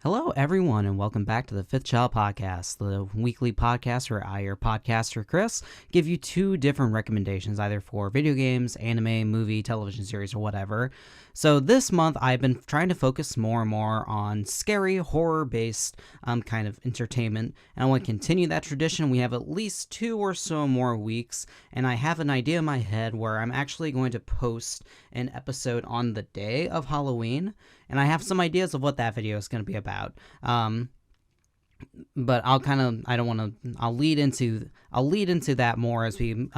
Hello, everyone, and welcome back to the Fifth Child Podcast, the weekly podcast where I, your podcaster Chris, give you two different recommendations, either for video games, anime, movie, television series, or whatever. So this month, I've been trying to focus more and more on scary, horror-based kind of entertainment, and I want to continue that tradition. We have at least 2 or so more weeks, and I have an idea in my head where I'm actually going to post an episode on the day of Halloween, and I have some ideas of what that video is going to be about. But I'll lead into that more as we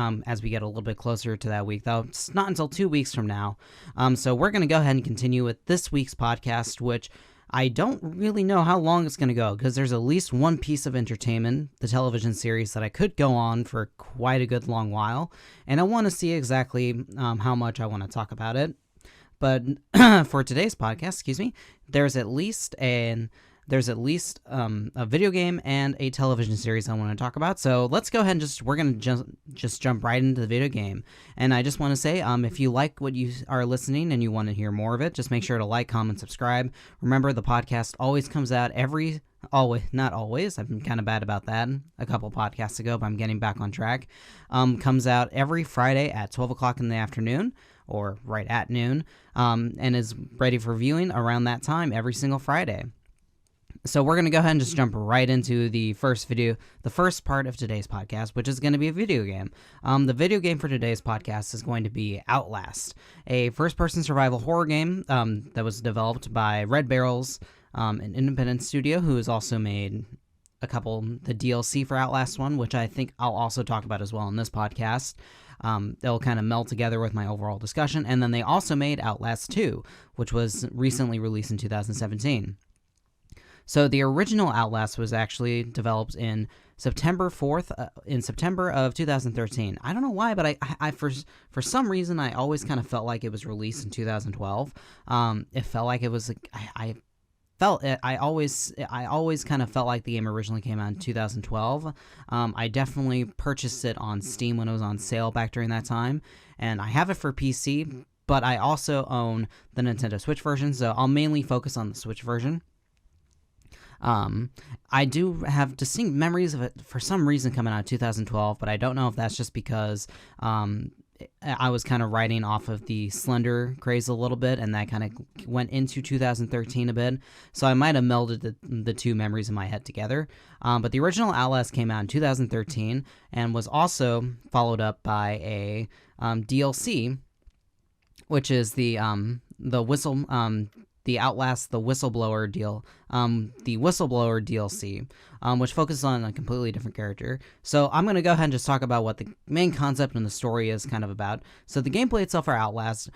get a little bit closer to that week. Though it's not until 2 weeks from now. So we're going to go ahead and continue with this week's podcast, which I don't really know how long it's going to go, because there's at least one piece of entertainment, the television series, that I could go on for quite a good long while, and I want to see exactly how much I want to talk about it. But for today's podcast, there's at least a video game and a television series I want to talk about. So let's go ahead and we're going to just jump right into the video game. And I just want to say, if you like what you are listening and you want to hear more of it, just make sure to like, comment, subscribe. Remember, the podcast always comes out not always. I've been kind of bad about that a couple podcasts ago, but I'm getting back on track. Comes out every Friday at 12 o'clock in the afternoon, or right at noon, and is ready for viewing around that time every single Friday. So we're going to go ahead and just jump right into the first part of today's podcast, which is going to be a video game. The video game for today's podcast is going to be Outlast, a first-person survival horror game that was developed by Red Barrels, an independent studio who has also made the DLC for Outlast 1, which I think I'll also talk about as well in this podcast. They'll kind of meld together with my overall discussion. And then they also made Outlast 2, which was recently released in 2017. So the original Outlast was actually developed in September of 2013. I don't know why, but I for some reason I always kind of felt like it was released in 2012. It felt like it was I always kind of felt like the game originally came out in 2012. I definitely purchased it on Steam when it was on sale back during that time, and I have it for PC, but I also own the Nintendo Switch version, so I'll mainly focus on the Switch version. I do have distinct memories of it for some reason coming out in 2012, but I don't know if that's just because I was kind of riding off of the Slender craze a little bit, and that kind of went into 2013 a bit, so I might have melded the two memories in my head together. But the original Outlast came out in 2013 and was also followed up by a DLC, which is the Outlast the Whistleblower DLC, which focuses on a completely different character. So I'm going to go ahead and just talk about what the main concept and the story is kind of about. So the gameplay itself for Outlast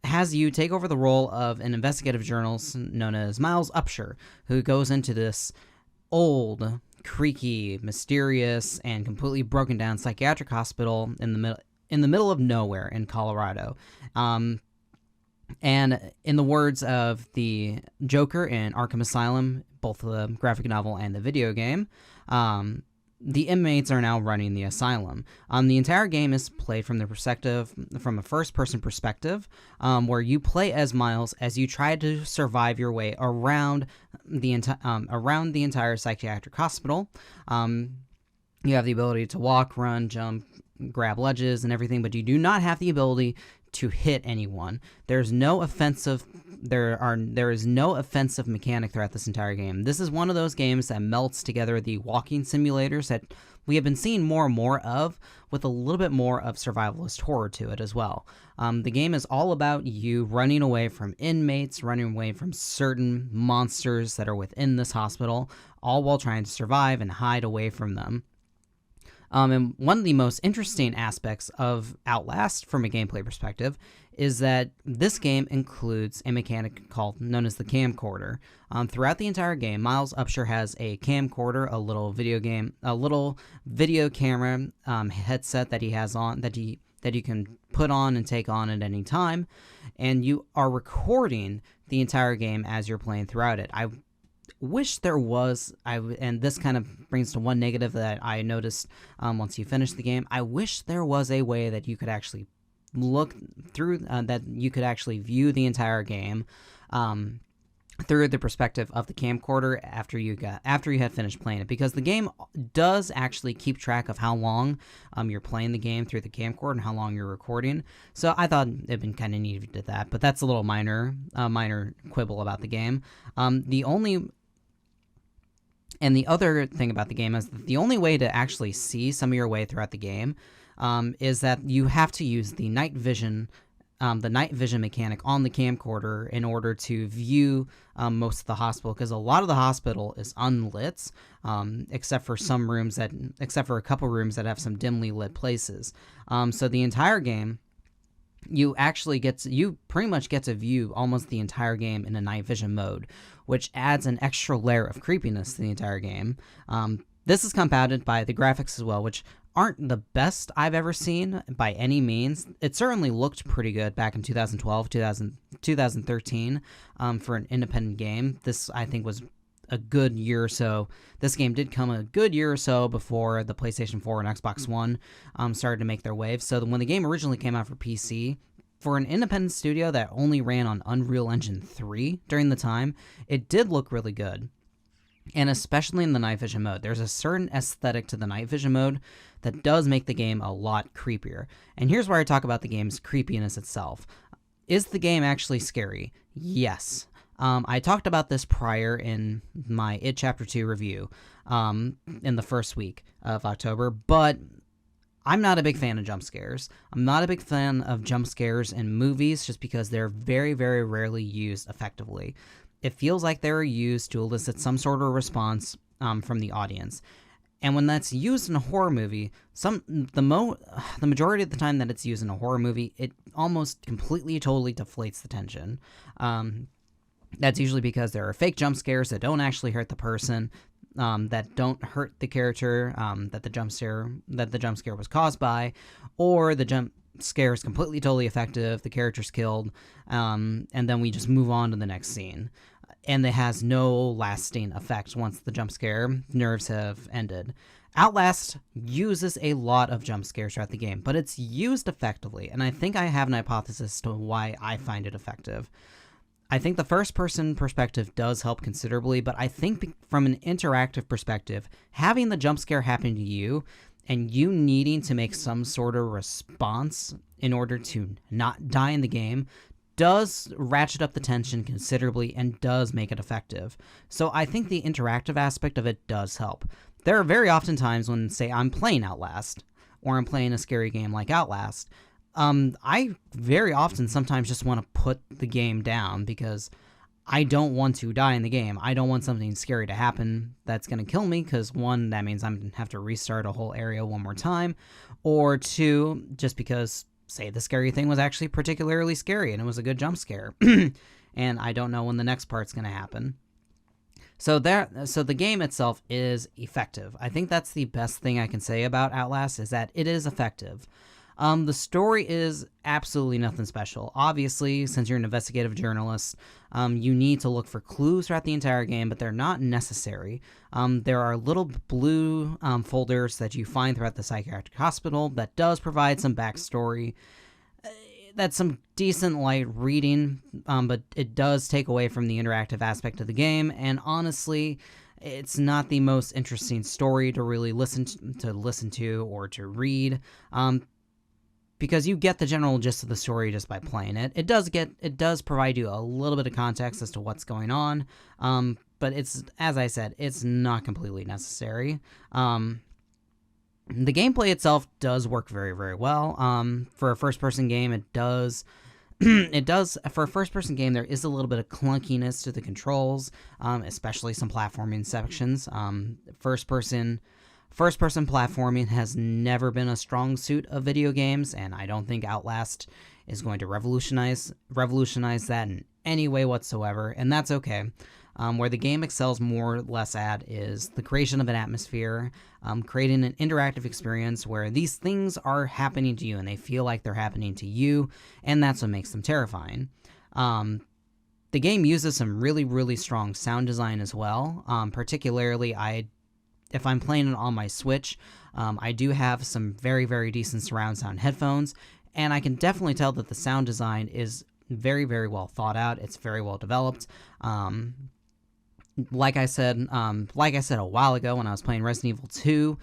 has you take over the role of an investigative journalist known as Miles Upshur, who goes into this old, creaky, mysterious, and completely broken down psychiatric hospital in the middle of nowhere in Colorado. And in the words of the Joker in Arkham Asylum, both the graphic novel and the video game, the inmates are now running the asylum. The entire game is played from a first-person perspective, where you play as Miles as you try to survive your way around the entire psychiatric hospital. You have the ability to walk, run, jump, grab ledges, and everything, but you do not have the ability to hit anyone. There is no offensive mechanic throughout this entire game. This is one of those games that melts together the walking simulators that we have been seeing more and more of, with a little bit more of survivalist horror to it as well. The game is all about you running away from inmates, running away from certain monsters that are within this hospital, all while trying to survive and hide away from them. And one of the most interesting aspects of Outlast from a gameplay perspective is that this game includes a mechanic known as the camcorder. Throughout the entire game, Miles Upshur has a camcorder, a little video camera headset that he has on that you can put on and take on at any time, and you are recording the entire game as you're playing throughout it. I wish there was, and this kind of brings to one negative that I noticed once you finish the game. I wish there was a way that you could actually look through, that you could actually view the entire game through the perspective of the camcorder after you had finished playing it, because the game does actually keep track of how long you're playing the game through the camcorder and how long you're recording. So I thought it'd been kind of neat if it did that, but that's a little minor quibble about the game. The other thing about the game is that the only way to actually see some of your way throughout the game is that you have to use the night vision mechanic on the camcorder in order to view most of the hospital, because a lot of the hospital is unlit, except for a couple rooms that have some dimly lit places. So the entire game, you pretty much get to view almost the entire game in a night vision mode, which adds an extra layer of creepiness to the entire game. This is compounded by the graphics as well, which aren't the best I've ever seen by any means. It certainly looked pretty good back in 2012, 2013 for an independent game. This, I think, was a good year or so. This game did come a good year or so before the PlayStation 4 and Xbox One started to make their waves. So when the game originally came out for PC, for an independent studio that only ran on Unreal Engine 3 during the time, it did look really good. And especially in the night vision mode, there's a certain aesthetic to the night vision mode that does make the game a lot creepier. And here's where I talk about the game's creepiness itself. Is the game actually scary? Yes. I talked about this prior in my It Chapter 2 review in the first week of October, but I'm not a big fan of jump scares. I'm not a big fan of jump scares in movies just because they're very, very rarely used effectively. It feels like they're used to elicit some sort of response from the audience. And when that's used in a horror movie, the majority of the time that it's used in a horror movie, it almost completely, totally deflates the tension. That's usually because there are fake jump scares that don't actually hurt the person, that don't hurt the character that the jump scare was caused by, or the jump scare is completely, totally effective, the character's killed, and then we just move on to the next scene. And it has no lasting effect once the jump scare nerves have ended. Outlast uses a lot of jump scares throughout the game, but it's used effectively, and I think I have an hypothesis as to why I find it effective. I think the first-person perspective does help considerably, but I think from an interactive perspective, having the jump scare happen to you and you needing to make some sort of response in order to not die in the game does ratchet up the tension considerably and does make it effective. So I think the interactive aspect of it does help. There are very often times when, say, I'm playing Outlast, or I'm playing a scary game like Outlast, I very often sometimes just want to put the game down because I don't want to die in the game. I don't want something scary to happen that's going to kill me, because one, that means I'm going to have to restart a whole area one more time, or two, just because, say, the scary thing was actually particularly scary and it was a good jump scare, and I don't know when the next part's going to happen. So the game itself is effective. I think that's the best thing I can say about Outlast, is that it is effective. The story is absolutely nothing special. Obviously, since you're an investigative journalist, you need to look for clues throughout the entire game, but they're not necessary. There are little blue folders that you find throughout the psychiatric hospital that does provide some backstory. That's some decent light reading, but it does take away from the interactive aspect of the game, and honestly, it's not the most interesting story to really listen to or to read. Because you get the general gist of the story just by playing it. It does provide you a little bit of context as to what's going on, but it's, as I said, it's not completely necessary. The gameplay itself does work very, very well. For a first-person game, it does. For a first-person game, there is a little bit of clunkiness to the controls, especially some platforming sections. First-person platforming has never been a strong suit of video games, and I don't think Outlast is going to revolutionize that in any way whatsoever, and that's okay. Where the game excels more or less at is the creation of an atmosphere, creating an interactive experience where these things are happening to you and they feel like they're happening to you, and that's what makes them terrifying. The game uses some really, really strong sound design as well, particularly if I'm playing it on my Switch, I do have some very, very decent surround sound headphones, and I can definitely tell that the sound design is very, very well thought out. It's very well developed. Like I said a while ago when I was playing Resident Evil 2,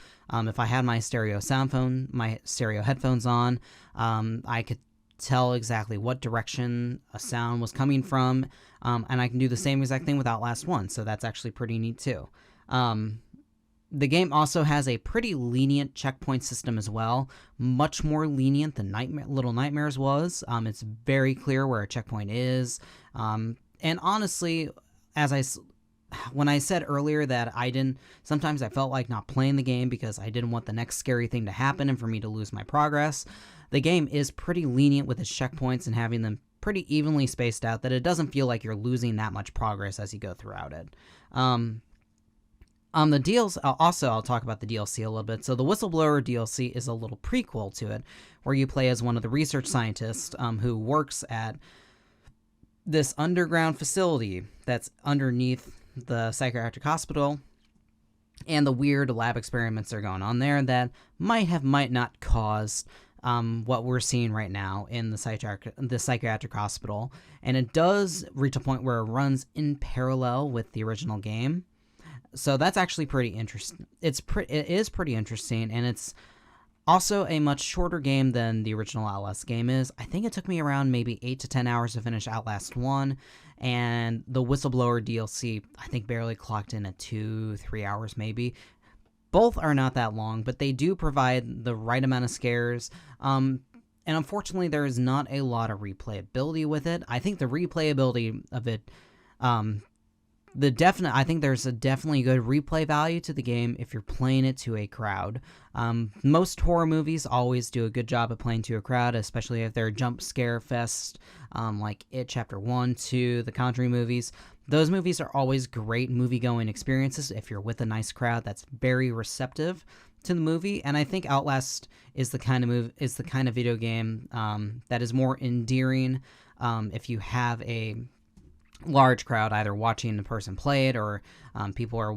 if I had my stereo headphones on, I could tell exactly what direction a sound was coming from, and I can do the same exact thing with Outlast 1, so that's actually pretty neat too. The game also has a pretty lenient checkpoint system as well, much more lenient than Little Nightmares was. It's very clear where a checkpoint is, and honestly, when I said earlier that sometimes I felt like not playing the game because I didn't want the next scary thing to happen and for me to lose my progress, the game is pretty lenient with its checkpoints and having them pretty evenly spaced out, that it doesn't feel like you're losing that much progress as you go throughout it. The DLC, also I'll talk about the DLC a little bit. So the Whistleblower DLC is a little prequel to it, where you play as one of the research scientists who works at this underground facility that's underneath the psychiatric hospital, and the weird lab experiments that are going on there that might not cause what we're seeing right now in the psychiatric hospital. And it does reach a point where it runs in parallel with the original game. So that's actually pretty interesting. It is pretty interesting, and it's also a much shorter game than the original Outlast game is. I think it took me around maybe 8 to 10 hours to finish Outlast 1, and the Whistleblower DLC, I think, barely clocked in at 2-3 hours maybe. Both are not that long, but they do provide the right amount of scares. And unfortunately, there is not a lot of replayability with it. I think the replayability of it, I think there's a definitely good replay value to the game if you're playing it to a crowd. Most horror movies always do a good job of playing to a crowd, especially if they're jump scare fest, like It Chapter 1, 2, the Conjuring movies. Those movies are always great movie-going experiences if you're with a nice crowd that's very receptive to the movie. And I think Outlast is the kind of video game that is more endearing if you have a large crowd either watching the person play it, or people are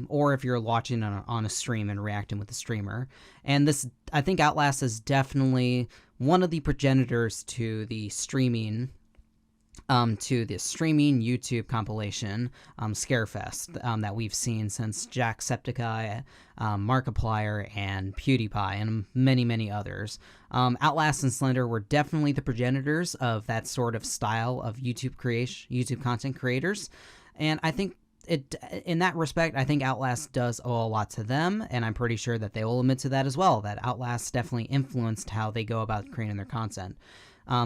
or if you're watching on a stream and reacting with the streamer. And I think Outlast is definitely one of the progenitors to the streaming YouTube compilation Scarefest that we've seen since Jacksepticeye, Markiplier, and PewDiePie, and many, many others. Outlast and Slender were definitely the progenitors of that sort of style of YouTube content creators, and I think in that respect, I think Outlast does owe a lot to them, and I'm pretty sure that they will admit to that as well, that Outlast definitely influenced how they go about creating their content.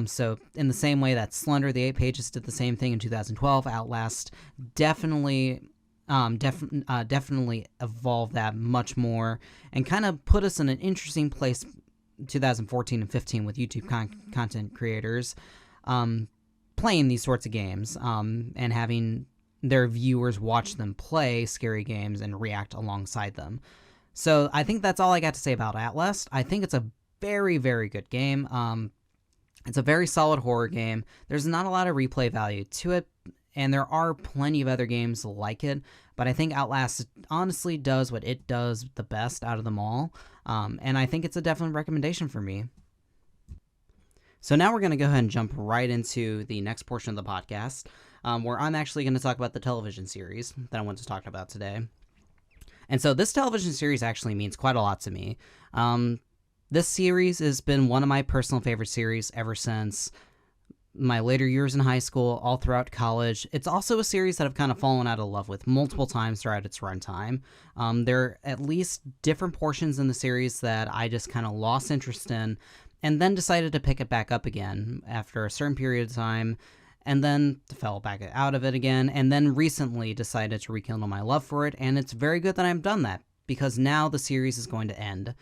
So in the same way that Slender, the 8 Pages, did the same thing in 2012, Outlast definitely evolved that much more and kind of put us in an interesting place 2014 and 15 with YouTube content creators playing these sorts of games and having their viewers watch them play scary games and react alongside them. So I think that's all I got to say about Outlast. I think it's a very, very good game. It's a very solid horror game. There's not a lot of replay value to it, and there are plenty of other games like it, but I think Outlast honestly does what it does the best out of them all, and I think it's a definite recommendation for me. So now we're going to go ahead and jump right into the next portion of the podcast, where I'm actually going to talk about the television series that I want to talk about today. And so this television series actually means quite a lot to me. This series has been one of my personal favorite series ever since my later years in high school, all throughout college. It's also a series that I've kind of fallen out of love with multiple times throughout its runtime. There are at least different portions in the series that I just kind of lost interest in, and then decided to pick it back up again after a certain period of time, and then fell back out of it again, and then recently decided to rekindle my love for it, and it's very good that I've done that, because now the series is going to end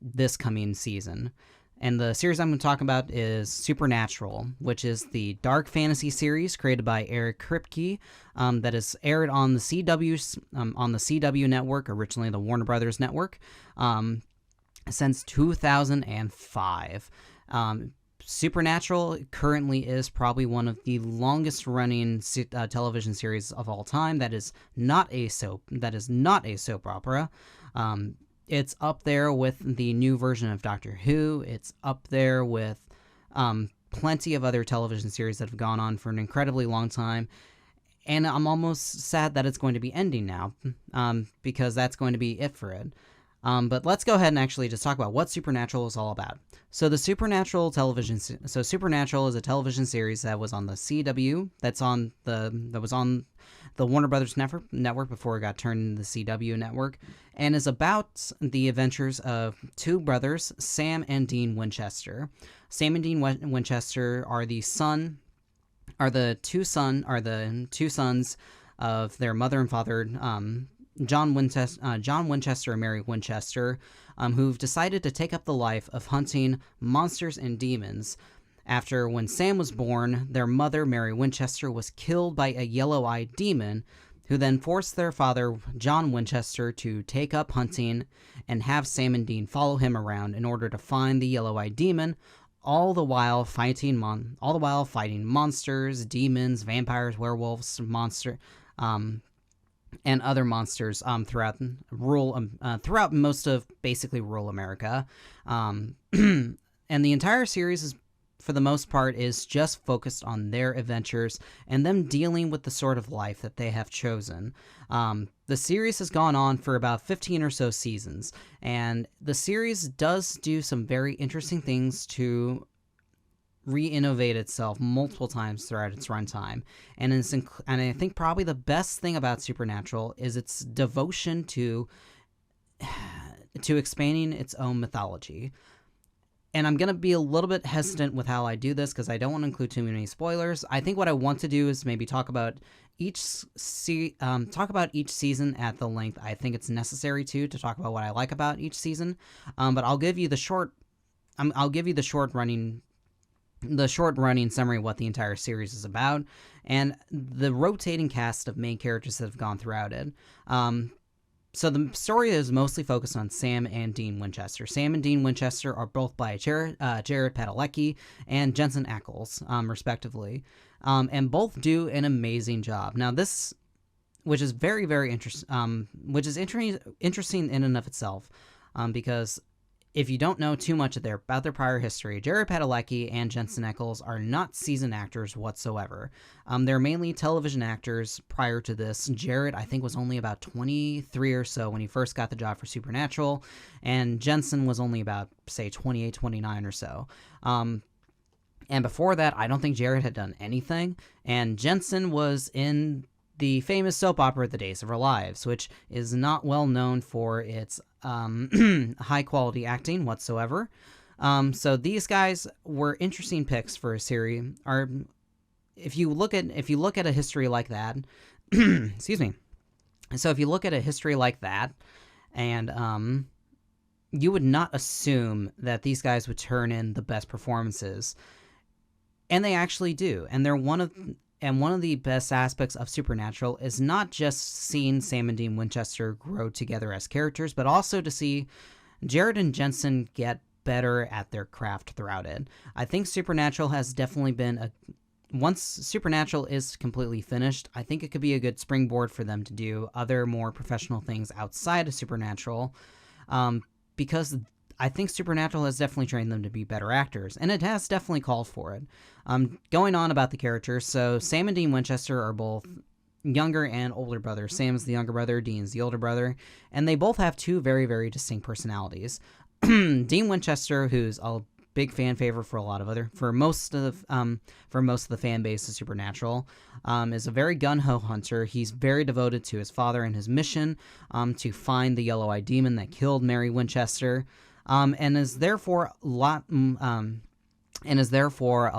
this coming season. And the series I'm going to talk about is Supernatural, which is the dark fantasy series created by Eric Kripke that is aired on the CW network, originally the Warner Brothers network, since 2005. Supernatural currently is probably one of the longest running television series of all time. That is not a soap opera. It's up there with the new version of Doctor Who. It's up there with plenty of other television series that have gone on for an incredibly long time, and I'm almost sad that it's going to be ending now, because that's going to be it for it. But let's go ahead and actually just talk about what Supernatural is all about. So Supernatural is a television series that was on the CW, that was on the Warner Brothers network before it got turned into the CW network, and is about the adventures of two brothers, Sam and Dean Winchester. Sam and Dean Winchester are the two sons of their mother and father, John Winchester and Mary Winchester, who've decided to take up the life of hunting monsters and demons. After, when Sam was born, their mother, Mary Winchester, was killed by a yellow-eyed demon, who then forced their father, John Winchester, to take up hunting and have Sam and Dean follow him around in order to find the yellow-eyed demon, all the while fighting monsters, demons, vampires, werewolves, and other monsters throughout most of basically rural America. And the entire series is, for the most part, is just focused on their adventures and them dealing with the sort of life that they have chosen. The series has gone on for about 15 or so seasons, and the series does do some very interesting things to re-innovate itself multiple times throughout its runtime. And I think probably the best thing about Supernatural is its devotion to expanding its own mythology. And I'm going to be a little bit hesitant with how I do this because I don't want to include too many spoilers. I think what I want to do is maybe talk about each season at the length I think it's necessary to talk about what I like about each season. But I'll give you the short running summary of what the entire series is about and the rotating cast of main characters that have gone throughout it. So the story is mostly focused on Sam and Dean Winchester. Sam and Dean Winchester are both by Jared Padalecki and Jensen Ackles, respectively, and both do an amazing job. Now this, which is very, very interesting, interesting in and of itself, because if you don't know too much about their prior history, Jared Padalecki and Jensen Ackles are not seasoned actors whatsoever. They're mainly television actors prior to this. Jared, I think, was only about 23 or so when he first got the job for Supernatural, and Jensen was only about, say, 28, 29 or so. And before that, I don't think Jared had done anything, and Jensen was in the famous soap opera The Days of Our Lives, which is not well known for its high-quality acting whatsoever. So these guys were interesting picks for a series. If you look at a history like that, excuse me. So if you look at a history like that, and you would not assume that these guys would turn in the best performances, and they actually do. And one of the best aspects of Supernatural is not just seeing Sam and Dean Winchester grow together as characters, but also to see Jared and Jensen get better at their craft throughout it. I think Supernatural has definitely been once Supernatural is completely finished, I think it could be a good springboard for them to do other more professional things outside of Supernatural, because I think Supernatural has definitely trained them to be better actors, and it has definitely called for it. Going on about the characters, so Sam and Dean Winchester are both younger and older brothers. Sam's the younger brother, Dean's the older brother, and they both have two very, very distinct personalities. Dean Winchester, who's a big fan favorite for most of the fan base of Supernatural, is a very gun-ho hunter. He's very devoted to his father and his mission to find the yellow-eyed demon that killed Mary Winchester. And is therefore a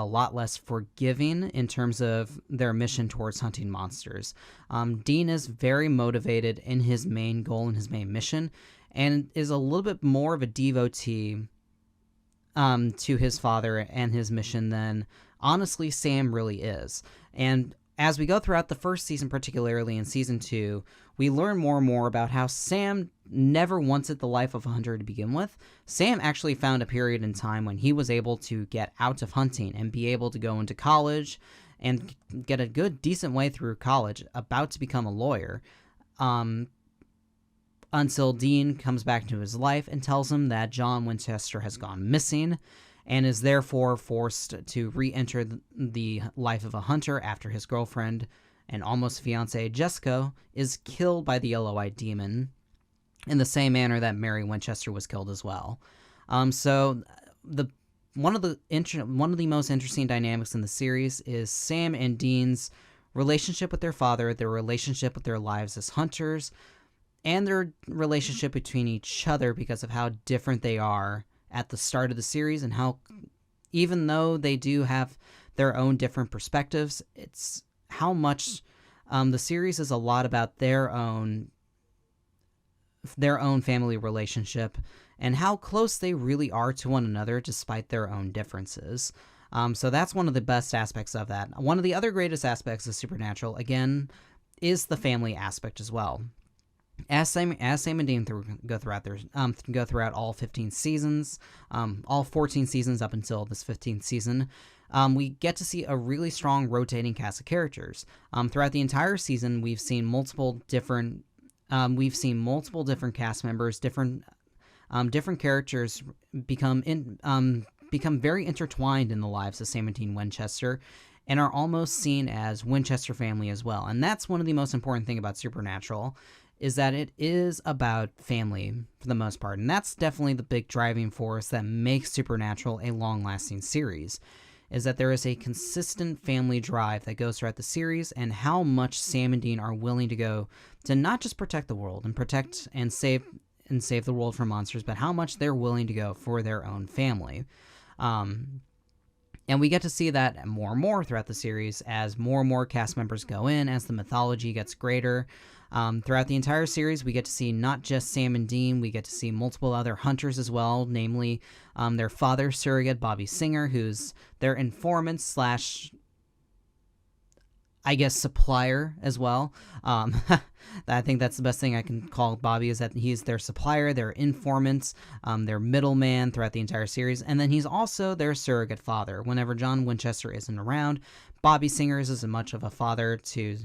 lot less forgiving in terms of their mission towards hunting monsters. Dean is very motivated in his main goal and his main mission, and is a little bit more of a devotee to his father and his mission than, honestly, Sam really is. And as we go throughout the first season, particularly in Season 2, we learn more and more about how Sam never wanted the life of a hunter to begin with. Sam actually found a period in time when he was able to get out of hunting and be able to go into college and get a good, decent way through college, about to become a lawyer, until Dean comes back into his life and tells him that John Winchester has gone missing, and is therefore forced to re-enter the life of a hunter after his girlfriend and almost fiancée Jessica is killed by the yellow-eyed demon in the same manner that Mary Winchester was killed as well. So one of the most interesting dynamics in the series is Sam and Dean's relationship with their father, their relationship with their lives as hunters, and their relationship between each other because of how different they are at the start of the series, and how, even though they do have their own different perspectives, it's how much the series is a lot about their own family relationship and how close they really are to one another despite their own differences. So that's one of the best aspects of that. One of the other greatest aspects of Supernatural, again, is the family aspect as well. As Sam and Dean go throughout all 15 seasons, all 14 seasons up until this 15th season, we get to see a really strong rotating cast of characters. Throughout the entire season, we've seen multiple different cast members, different characters become very intertwined in the lives of Sam and Dean Winchester, and are almost seen as Winchester family as well. And that's one of the most important things about Supernatural, is that it is about family for the most part. And that's definitely the big driving force that makes Supernatural a long-lasting series, is that there is a consistent family drive that goes throughout the series, and how much Sam and Dean are willing to go to not just protect the world and protect and save the world from monsters, but how much they're willing to go for their own family. And we get to see that more and more throughout the series as more and more cast members go in, as the mythology gets greater. Throughout the entire series, we get to see not just Sam and Dean, we get to see multiple other hunters as well, namely their father surrogate, Bobby Singer, who's their informant slash, I guess, supplier as well. I think that's the best thing I can call Bobby, is that he's their supplier, their informant, their middleman throughout the entire series, and then he's also their surrogate father. Whenever John Winchester isn't around, Bobby Singer is as much of a father to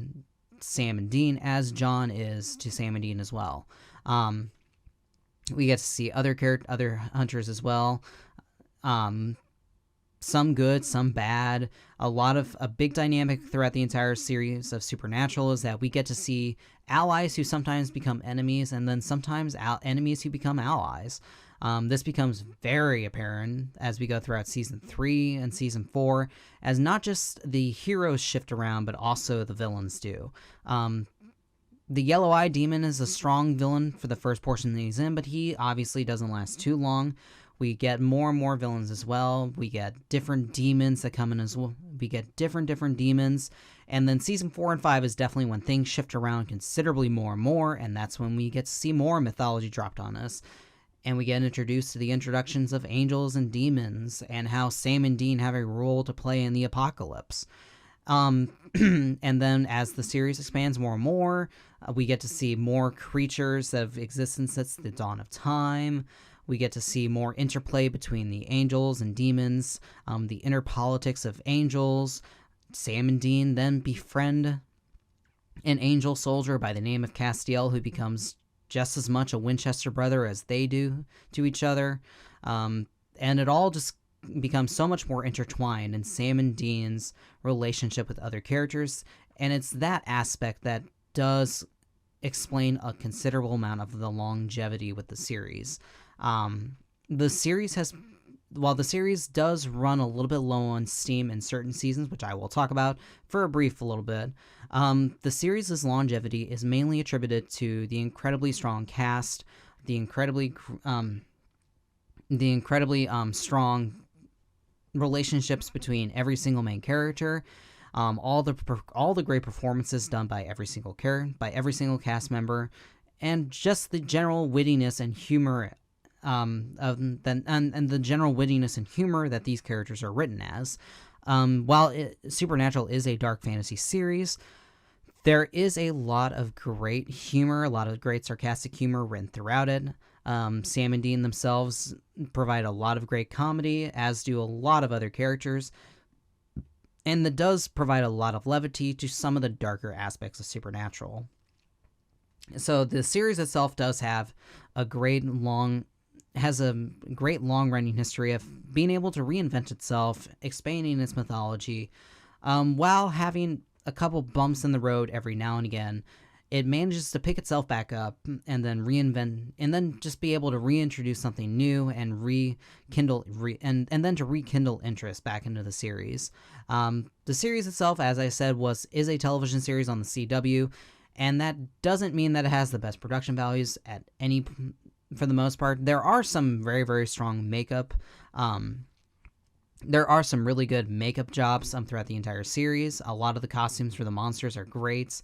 Sam and Dean as John is to Sam and Dean as well. We get to see other hunters as well. Some good, some bad. A big dynamic throughout the entire series of Supernatural is that we get to see allies who sometimes become enemies, and then sometimes enemies who become allies. This becomes very apparent as we go throughout Season 3 and Season 4, as not just the heroes shift around, but also the villains do. The Yellow-Eyed Demon is a strong villain for the first portion that he's in, but he obviously doesn't last too long. We get more and more villains as well. We get different demons that come in as well. We get different demons. And then Season 4 and 5 is definitely when things shift around considerably more and more, and that's when we get to see more mythology dropped on us. And we get introduced to the introductions of angels and demons, and how Sam and Dean have a role to play in the apocalypse. And then as the series expands more and more, we get to see more creatures that have existed since the dawn of time. We get to see more interplay between the angels and demons, the inner politics of angels. Sam and Dean then befriend an angel soldier by the name of Castiel, who becomes just as much a Winchester brother as they do to each other. And it all just becomes so much more intertwined in Sam and Dean's relationship with other characters. And it's that aspect that does explain a considerable amount of the longevity with the series. While the series does run a little bit low on steam in certain seasons, which I will talk about for a brief little bit, the series' longevity is mainly attributed to the incredibly strong cast, the incredibly strong relationships between every single main character, all the great performances done by every single cast member, and just the general wittiness and humor and the general wittiness and humor that these characters are written as. While Supernatural is a dark fantasy series, there is a lot of great humor, a lot of great sarcastic humor written throughout it. Sam and Dean themselves provide a lot of great comedy, as do a lot of other characters, and that does provide a lot of levity to some of the darker aspects of Supernatural. So the series itself does have a great long has a great long-running history of being able to reinvent itself, expanding its mythology, while having a couple bumps in the road every now and again. It manages to pick itself back up and then reinvent, and then just be able to reintroduce something new and and then to rekindle interest back into the series. The series itself, as I said, is a television series on the CW, and that doesn't mean that it has the best production values for the most part. There are some very, very strong makeup. There are some really good makeup jobs throughout the entire series. A lot of the costumes for the monsters are great.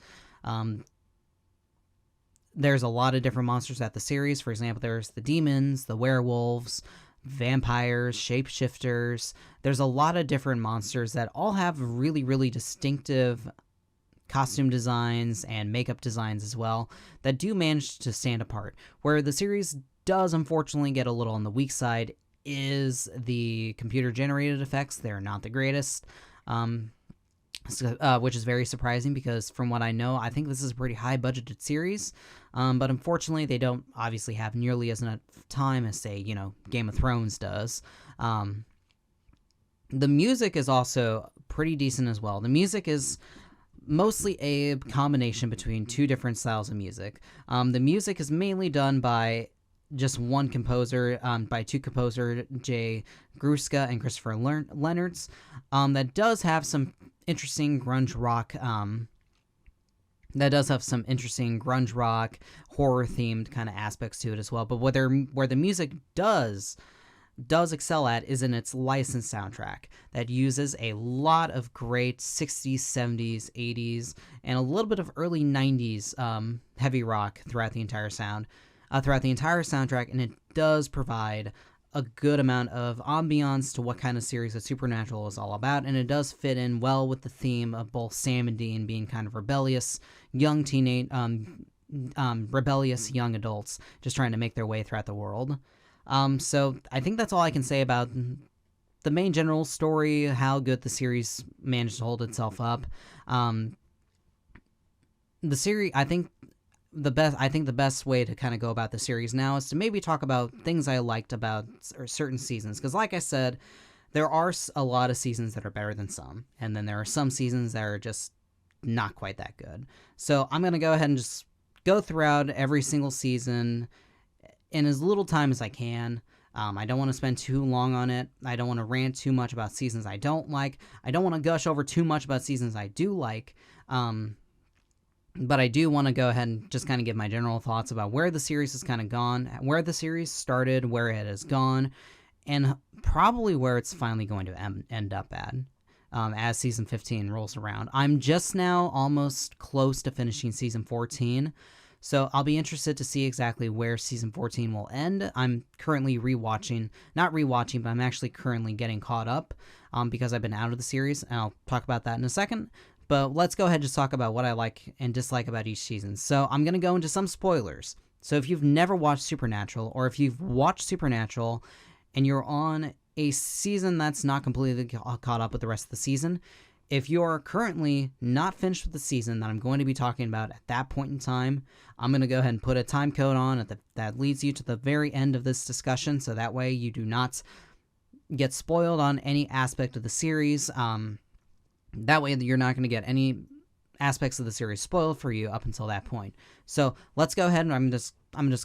There's a lot of different monsters at the series. For example, there's the demons, the werewolves, vampires, shapeshifters. There's a lot of different monsters that all have really, really distinctive costume designs and makeup designs as well that do manage to stand apart. Where the series does unfortunately get a little on the weak side is the computer-generated effects. They're not the greatest. Which is very surprising because from what I know, I think this is a pretty high-budgeted series, but unfortunately they don't obviously have nearly as much time as, say, Game of Thrones does. The music is also pretty decent as well. The music is mostly a combination between two different styles of music. The music is mainly done by just one composer, by two composers, Jay Gruska and Christopher Leonards, that does have some interesting grunge rock, horror themed kind of aspects to it as well. But where the music does excel at is in its licensed soundtrack that uses a lot of great 60s, 70s, 80s, and a little bit of early 90s heavy rock throughout the entire soundtrack, and it does provide a good amount of ambiance to what kind of series of Supernatural is all about, and it does fit in well with the theme of both Sam and Dean being kind of rebellious young adults just trying to make their way throughout the world. So I think that's all I can say about the main general story, how good the series managed to hold itself up. The series, I think the best way to kind of go about the series now is to maybe talk about things I liked about certain seasons, because like I said, there are a lot of seasons that are better than some, and then there are some seasons that are just not quite that good. So I'm going to go ahead and just go throughout every single season in as little time as I can. I don't want to spend too long on it. I don't want to rant too much about seasons I don't like. I don't want to gush over too much about seasons I do like. But I do want to go ahead and just kind of give my general thoughts about where the series has kind of gone, where the series started, where it has gone, and probably where it's finally going to end up at as season 15 rolls around. I'm just now almost close to finishing season 14, so I'll be interested to see exactly where season 14 will end. I'm currently not rewatching, but I'm actually currently getting caught up because I've been out of the series, and I'll talk about that in a second. But let's go ahead and just talk about what I like and dislike about each season. So I'm going to go into some spoilers. So if you've never watched Supernatural, or if you've watched Supernatural and you're on a season that's not completely caught up with the rest of the season, if you're currently not finished with the season that I'm going to be talking about at that point in time, I'm going to go ahead and put a time code on that leads you to the very end of this discussion, so that way you do not get spoiled on any aspect of the series. That way you're not going to get any aspects of the series spoiled for you up until that point. So let's go ahead, and I'm just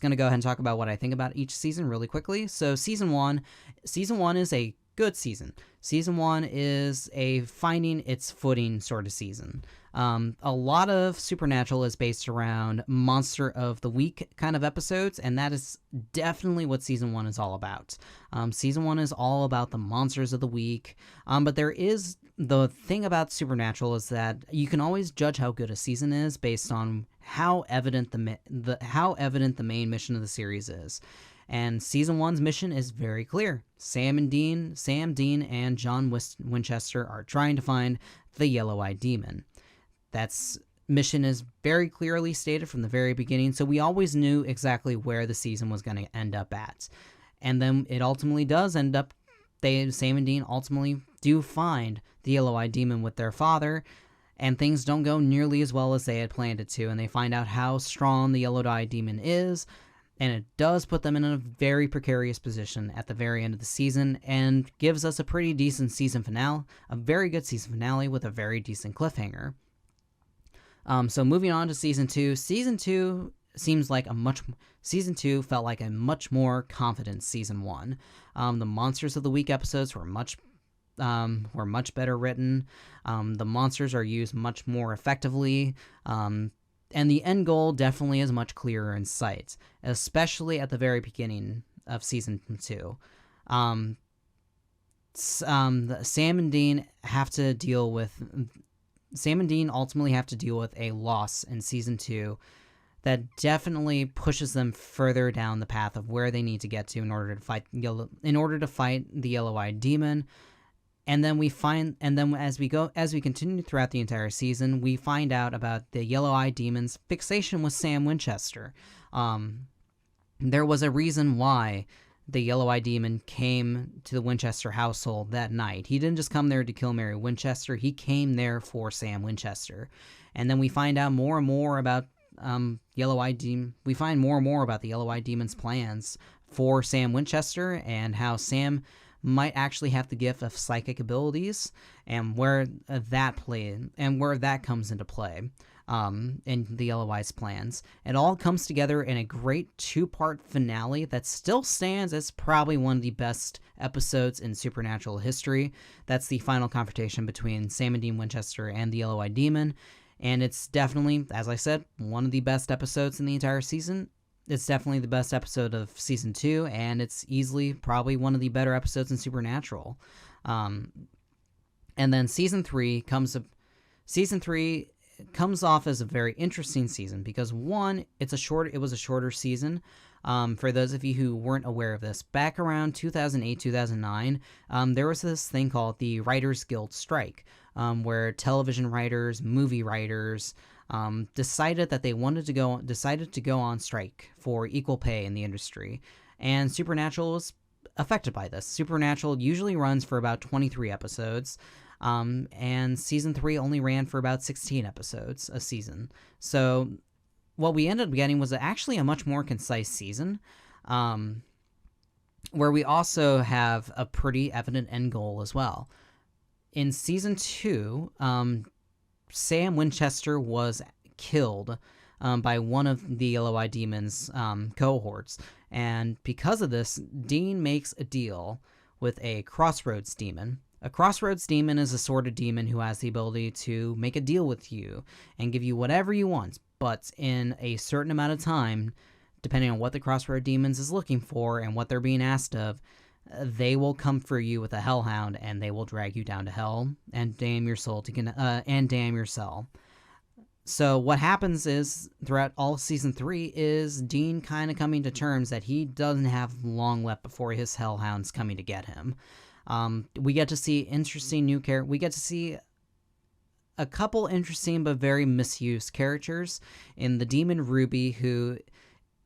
going to go ahead and talk about what I think about each season really quickly. So season one is a good season. Season 1 is a finding its footing sort of season. A lot of Supernatural is based around Monster of the Week kind of episodes, and that is definitely what Season 1 is all about. Season 1 is all about the Monsters of the Week, but the thing about Supernatural is that you can always judge how good a season is based on how evident the main mission of the series is. And Season 1's mission is very clear. Sam, Dean, and John Winchester are trying to find the Yellow-Eyed Demon. That mission is very clearly stated from the very beginning, so we always knew exactly where the season was going to end up at. And then it ultimately does end up, Sam and Dean ultimately do find the Yellow-Eyed Demon with their father, and things don't go nearly as well as they had planned it to, and they find out how strong the Yellow-Eyed Demon is. And it does put them in a very precarious position at the very end of the season and gives us a pretty decent season finale, a very good season finale with a very decent cliffhanger. So moving on to season 2. Season 2 felt like a much more confident season 1. The Monsters of the Week episodes were much better written. The monsters are used much more effectively. And the end goal definitely is much clearer in sight, especially at the very beginning of season 2. Sam and Dean ultimately have to deal with a loss in season 2 that definitely pushes them further down the path of where they need to get to in order to fight the yellow-eyed demon. And then as we continue throughout the entire season, we find out about the yellow-eyed demon's fixation with Sam Winchester. There was a reason why the yellow-eyed demon came to the Winchester household that night. He didn't just come there to kill Mary Winchester. He came there for Sam Winchester. And then we find out more and more about yellow-eyed demon. We find more and more about the yellow-eyed demon's plans for Sam Winchester and how Sam might actually have the gift of psychic abilities, and where that comes into play in the Yellow-Eye's plans. It all comes together in a great 2-part finale that still stands as probably one of the best episodes in Supernatural history. That's the final confrontation between Sam and Dean Winchester and the Yellow-Eyed Demon, and it's definitely, as I said, one of the best episodes in the entire season. It's definitely the best episode of season 2, and it's easily probably one of the better episodes in Supernatural. And then season 3 comes off as a very interesting season because, one, it was a shorter season. For those of you who weren't aware of this, back around 2008, 2009, there was this thing called the Writers Guild strike, where television writers, movie writers, decided that they decided to go on strike for equal pay in the industry, and Supernatural was affected by this. Supernatural usually runs for about 23 episodes, and season 3 only ran for about 16 episodes a season. So what we ended up getting was actually a much more concise season, where we also have a pretty evident end goal as well. In season 2, Sam Winchester was killed by one of the Yellow-Eyed Demon's cohorts, and because of this, Dean makes a deal with a Crossroads Demon. A Crossroads Demon is a sort of demon who has the ability to make a deal with you and give you whatever you want, but in a certain amount of time, depending on what the Crossroads Demons is looking for and what they're being asked of, they will come for you with a hellhound, and they will drag you down to hell and damn your soul and damn your cell. So what happens is, throughout all of season 3, is Dean kind of coming to terms that he doesn't have long left before his hellhound's coming to get him. We get to see interesting new characters. We get to see a couple interesting but very misused characters in the demon Ruby, who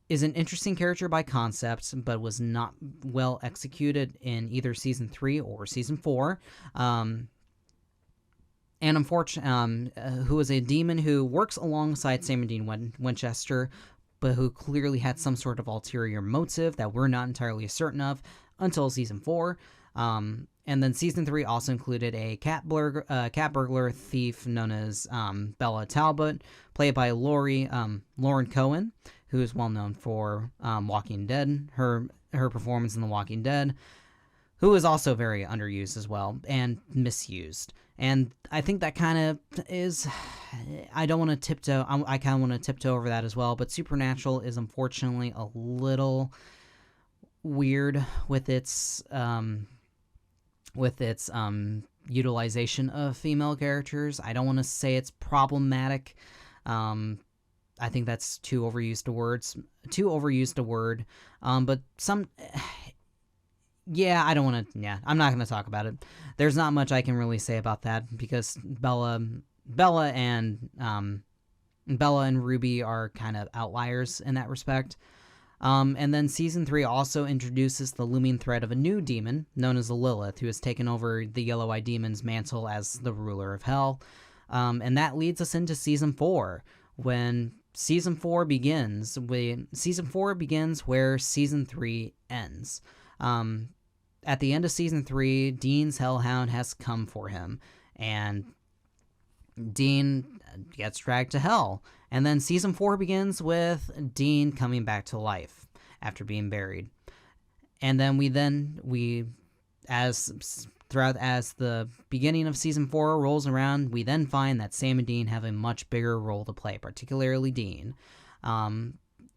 is an interesting character by concept, but was not well executed in either season 3 or season 4. And unfortunately, who is a demon who works alongside Sam and Dean Winchester, but who clearly had some sort of ulterior motive that we're not entirely certain of until season 4. And then season 3 also included a cat burglar thief known as Bella Talbot, played by Lauren Cohen, who is well known for Walking Dead, her performance in The Walking Dead, who is also very underused as well and misused. And I think that kind of is, I don't want to tiptoe, I kind of want to tiptoe over that as well, but Supernatural is unfortunately a little weird with its utilization of female characters. I don't want to say it's problematic. I think that's too overused a word. But yeah, I don't want to, I'm not going to talk about it. There's not much I can really say about that because Bella and Ruby are kind of outliers in that respect. And then season 3 also introduces the looming threat of a new demon known as Lilith, who has taken over the Yellow-Eyed Demon's mantle as the ruler of hell. And that leads us into season 4, when season 4 begins. Season 4 begins where season 3 ends. At the end of season 3, Dean's hellhound has come for him, and Dean gets dragged to hell. And then season 4 begins with Dean coming back to life after being buried. And then as the beginning of season 4 rolls around, we then find that Sam and Dean have a much bigger role to play, particularly Dean.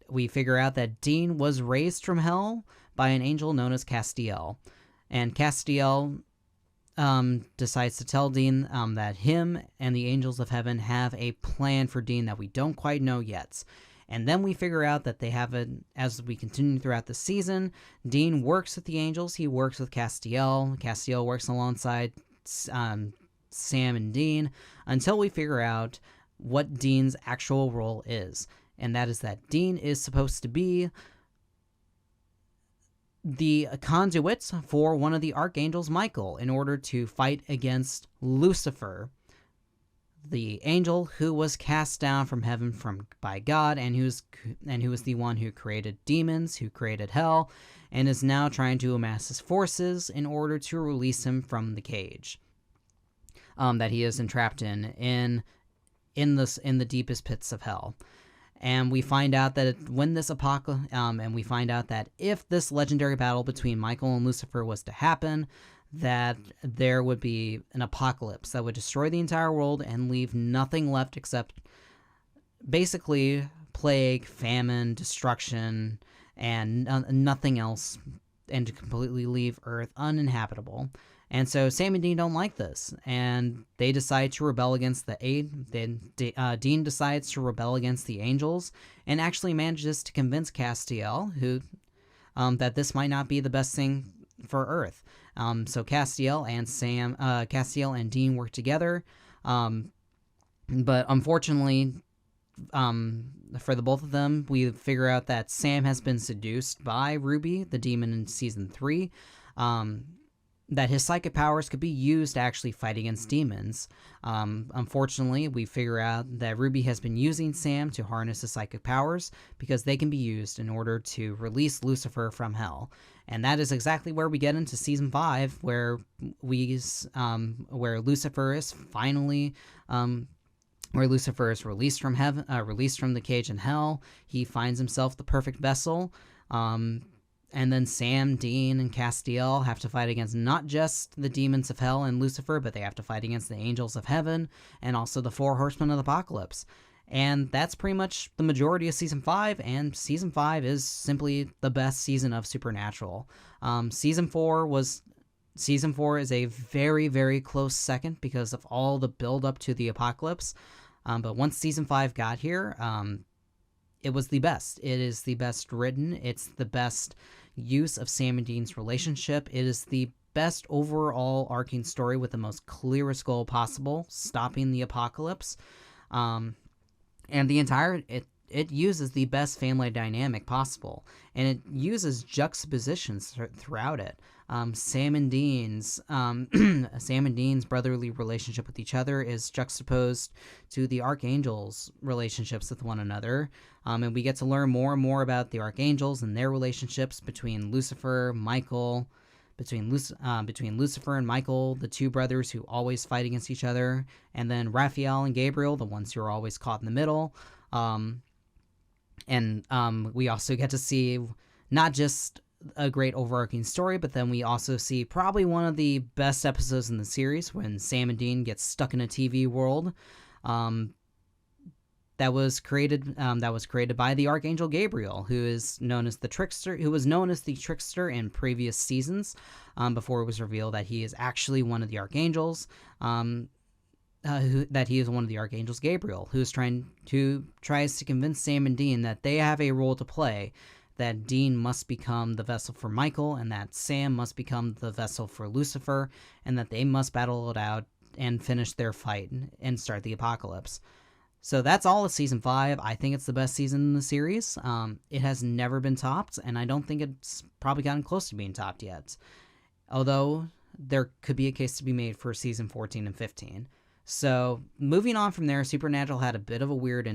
We figure out that Dean was raised from hell by an angel known as Castiel. And Castiel decides to tell Dean that him and the angels of heaven have a plan for Dean that we don't quite know yet. And then we figure out that they have as we continue throughout the season, Dean works with the angels, he works with Castiel. Castiel works alongside Sam and Dean until we figure out what Dean's actual role is. And that is that Dean is supposed to be the conduit for one of the archangels, Michael, in order to fight against Lucifer, the angel who was cast down from heaven by God, and who was the one who created demons, who created hell, and is now trying to amass his forces in order to release him from the cage that he is entrapped in the deepest pits of hell. And we find out that if this legendary battle between Michael and Lucifer was to happen, that there would be an apocalypse that would destroy the entire world and leave nothing left except basically plague, famine, destruction, and nothing else, and to completely leave Earth uninhabitable. And so Sam and Dean don't like this, and they decide to rebel against Dean decides to rebel against the angels, and actually manages to convince Castiel, that this might not be the best thing for Earth. So Castiel and Dean work together, but unfortunately, for the both of them, we figure out that Sam has been seduced by Ruby, the demon in season 3. That his psychic powers could be used to actually fight against demons. Unfortunately, we figure out that Ruby has been using Sam to harness his psychic powers because they can be used in order to release Lucifer from hell. And that is exactly where we get into season 5, where Lucifer is finally released from heaven, released from the cage in hell. He finds himself the perfect vessel. And then Sam, Dean, and Castiel have to fight against not just the demons of hell and Lucifer, but they have to fight against the angels of heaven and also the 4 horsemen of the apocalypse. And that's pretty much the majority of Season 5, and Season 5 is simply the best season of Supernatural. Season 4 is a very, very close second because of all the build-up to the apocalypse. But once Season 5 got here, it was the best. It is the best written. It's the best use of Sam and Dean's relationship. It is the best overall arcing story with the most clearest goal possible, stopping the apocalypse. And it uses the best family dynamic possible, and it uses juxtapositions throughout it. Sam and Dean's brotherly relationship with each other is juxtaposed to the archangels' relationships with one another, and we get to learn more and more about the archangels and their relationships between Lucifer and Michael, the two brothers who always fight against each other, and then Raphael and Gabriel, the ones who are always caught in the middle. We also get to see not just a great overarching story, but then we also see probably one of the best episodes in the series when Sam and Dean get stuck in a TV world that was created by the Archangel Gabriel, who was known as the trickster in previous seasons, before it was revealed that he is actually one of the archangels. That he is one of the archangels, Gabriel, who tries to convince Sam and Dean that they have a role to play, that Dean must become the vessel for Michael, and that Sam must become the vessel for Lucifer, and that they must battle it out and finish their fight and start the apocalypse. So that's all of Season 5. I think it's the best season in the series. It has never been topped, and I don't think it's probably gotten close to being topped yet. Although, there could be a case to be made for Season 14 and 15. So, moving on from there, Supernatural had a bit of a weird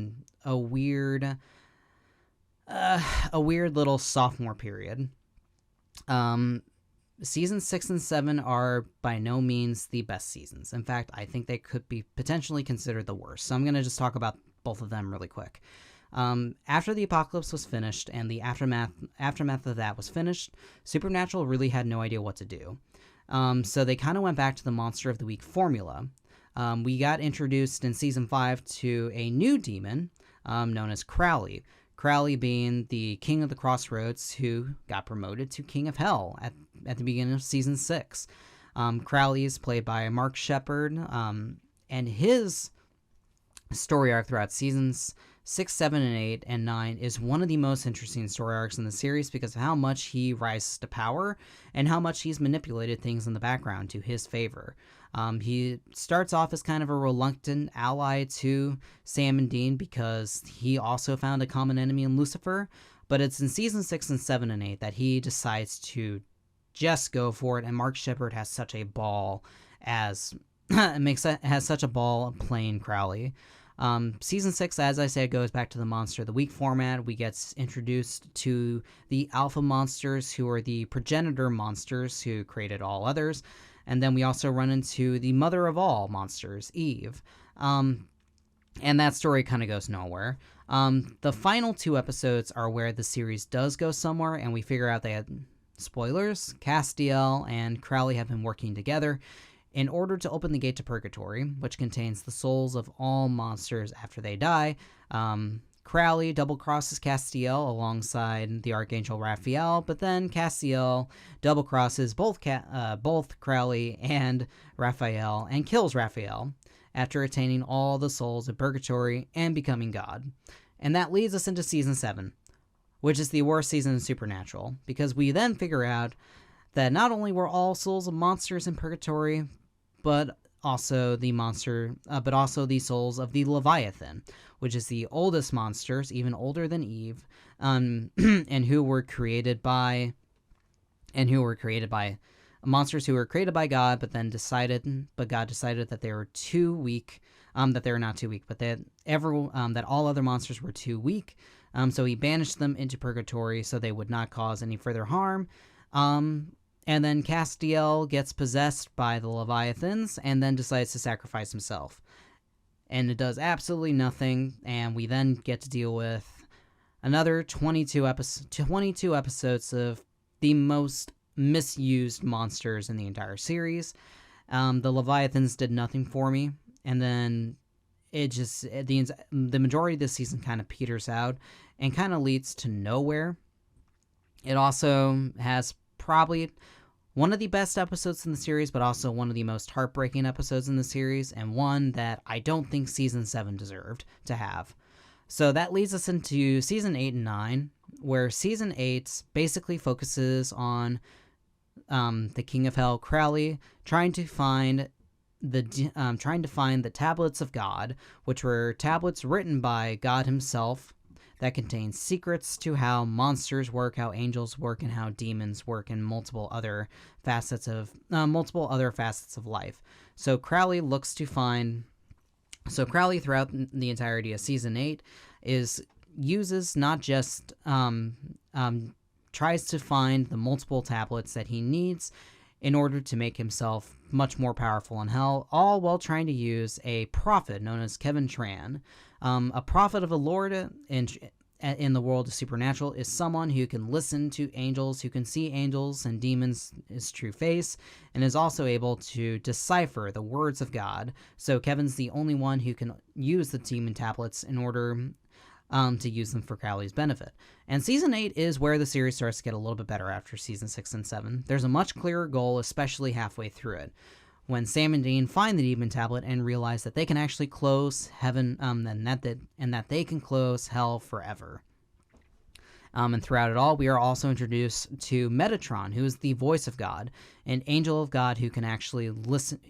a weird little sophomore period. Seasons 6 and 7 are by no means the best seasons. In fact, I think they could be potentially considered the worst. So I'm going to just talk about both of them really quick. After the apocalypse was finished and the aftermath of that was finished, Supernatural really had no idea what to do. So they kind of went back to the Monster of the Week formula. We got introduced in Season 5 to a new demon known as Crowley. Crowley being the King of the Crossroads who got promoted to King of Hell at the beginning of Season 6. Crowley is played by Mark Sheppard, and his story arc throughout Seasons 6, 7, and 8, and 9 is one of the most interesting story arcs in the series because of how much he rises to power and how much he's manipulated things in the background to his favor. He starts off as kind of a reluctant ally to Sam and Dean because he also found a common enemy in Lucifer, but it's in Season 6 and 7 and 8 that he decides to just go for it, and Mark Sheppard has such a ball playing Crowley. Season 6, as I said, goes back to the Monster of the Week format. We get introduced to the Alpha Monsters, who are the progenitor monsters who created all others. And then we also run into the mother of all monsters, Eve. And that story kind of goes nowhere. The final 2 episodes are where the series does go somewhere, and we figure out they had, spoilers, Castiel and Crowley have been working together in order to open the gate to Purgatory, which contains the souls of all monsters after they die. Crowley double-crosses Castiel alongside the Archangel Raphael, but then Castiel double-crosses both Crowley and Raphael and kills Raphael after attaining all the souls of Purgatory and becoming God. And that leads us into Season 7, which is the worst season in Supernatural, because we then figure out that not only were all souls of monsters in Purgatory, but also the souls of the Leviathan, which is the oldest monsters, even older than Eve, and who were created by monsters who were created by God, but God decided that they were too weak, that all other monsters were too weak, so he banished them into Purgatory so they would not cause any further harm. And then Castiel gets possessed by the Leviathans and then decides to sacrifice himself. And it does absolutely nothing, and we then get to deal with another 22 episodes of the most misused monsters in the entire series. The Leviathans did nothing for me, and then the majority of this season kind of peters out and kind of leads to nowhere. It also has probably one of the best episodes in the series, but also one of the most heartbreaking episodes in the series, and one that I don't think Season 7 deserved to have. So that leads us into Season 8 and 9, where Season 8 basically focuses on the King of Hell, Crowley, trying to find the Tablets of God, which were tablets written by God himself, that contains secrets to how monsters work, how angels work, and how demons work, and multiple other facets of life. So Crowley throughout the entirety of Season 8 uses not just tries to find the multiple tablets that he needs in order to make himself much more powerful in hell, all while trying to use a prophet known as Kevin Tran. A prophet of a lord in the world of Supernatural is someone who can listen to angels, who can see angels and demons' true face, and is also able to decipher the words of God. So Kevin's the only one who can use the demon tablets in order to use them for Crowley's benefit. And Season 8 is where the series starts to get a little bit better after Season 6 and 7. There's a much clearer goal, especially halfway through it, when Sam and Dean find the demon tablet and realize that they can actually close heaven, and that they can close hell forever. And throughout it all, we are also introduced to Metatron, who is the voice of God, an angel of God who can actually listen,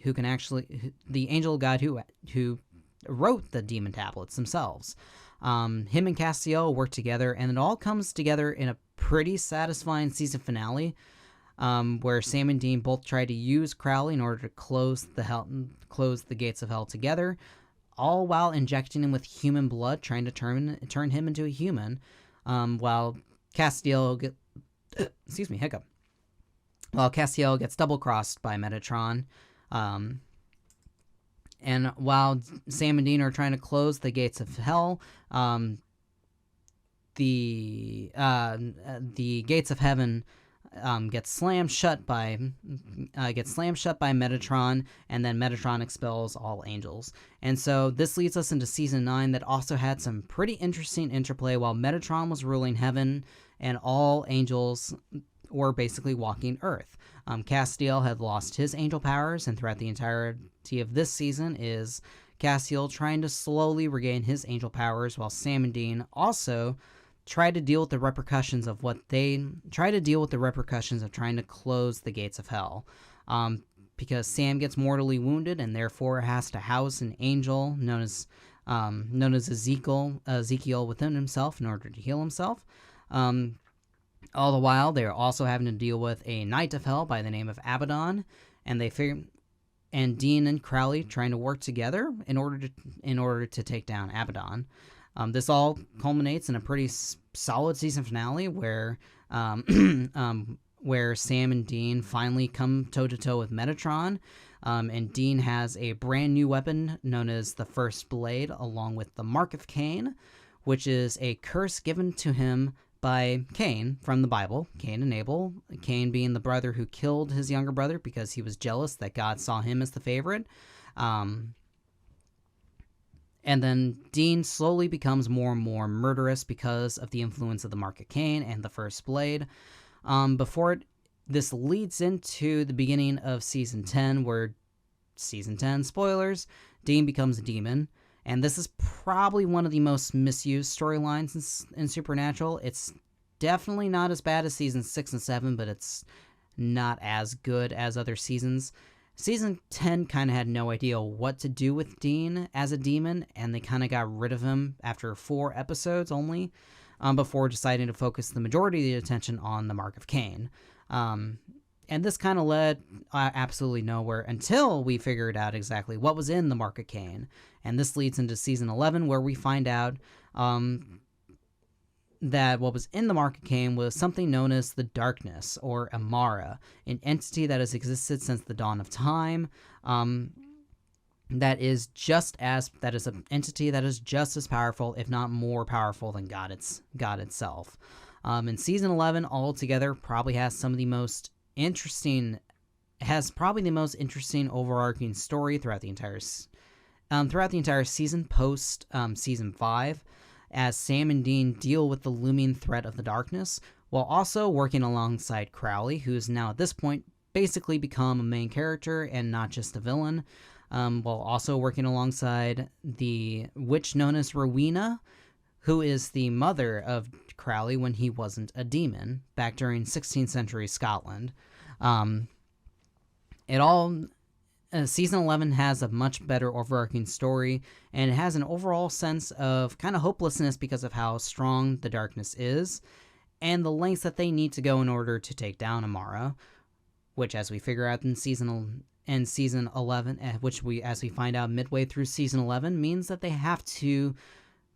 the angel of God who wrote the demon tablets themselves. Him and Castiel work together, and it all comes together in a pretty satisfying season finale, where Sam and Dean both try to use Crowley in order to close the gates of hell together, all while injecting him with human blood, trying to turn him into a human, while Castiel hiccup. While Castiel gets double-crossed by Metatron, and while Sam and Dean are trying to close the gates of hell, the gates of heaven gets slammed shut by Metatron, and then Metatron expels all angels. And so this leads us into season 9 that also had some pretty interesting interplay while Metatron was ruling heaven and all angels were basically walking Earth. Castiel had lost his angel powers, and throughout the entirety of this season is Castiel trying to slowly regain his angel powers, while Sam and Dean also try to deal with the repercussions of trying to close the gates of hell. Because Sam gets mortally wounded and therefore has to house an angel known as Ezekiel within himself in order to heal himself. All the while, they're also having to deal with a knight of hell by the name of Abaddon, and Dean and Crowley trying to work together in order to take down Abaddon. This all culminates in a pretty solid season finale where Sam and Dean finally come toe-to-toe with Metatron, and Dean has a brand new weapon known as the First Blade, along with the Mark of Cain, which is a curse given to him by Cain from the Bible, Cain and Abel, Cain being the brother who killed his younger brother because he was jealous that God saw him as the favorite. And then Dean slowly becomes more and more murderous because of the influence of the Mark of Cain and the First Blade. This leads into the beginning of Season 10, where, Season 10, spoilers, Dean becomes a demon. And this is probably one of the most misused storylines in Supernatural. It's definitely not as bad as Season 6 and 7, but it's not as good as other seasons. Season 10 kind of had no idea what to do with Dean as a demon, and they kind of got rid of him after 4 episodes only, before deciding to focus the majority of the attention on the Mark of Cain. And this kind of led absolutely nowhere until we figured out exactly what was in the Mark of Cain. And this leads into Season 11, where we find out that what was in the Mark of Cain was something known as the Darkness, or Amara, an entity that has existed since the dawn of time. That is an entity that is just as powerful, if not more powerful, than God itself. And Season 11 altogether probably has the most interesting overarching story throughout the entire season post Season 5, as Sam and Dean deal with the looming threat of the darkness, while also working alongside Crowley, who's now at this point basically become a main character and not just a villain, while also working alongside the witch known as Rowena, who is the mother of Crowley when he wasn't a demon, back during 16th century Scotland. Season 11 has a much better overarching story, and it has an overall sense of kind of hopelessness because of how strong the darkness is, and the lengths that they need to go in order to take down Amara, which, as we figure out in Season 11, as we find out midway through Season 11, means that they have to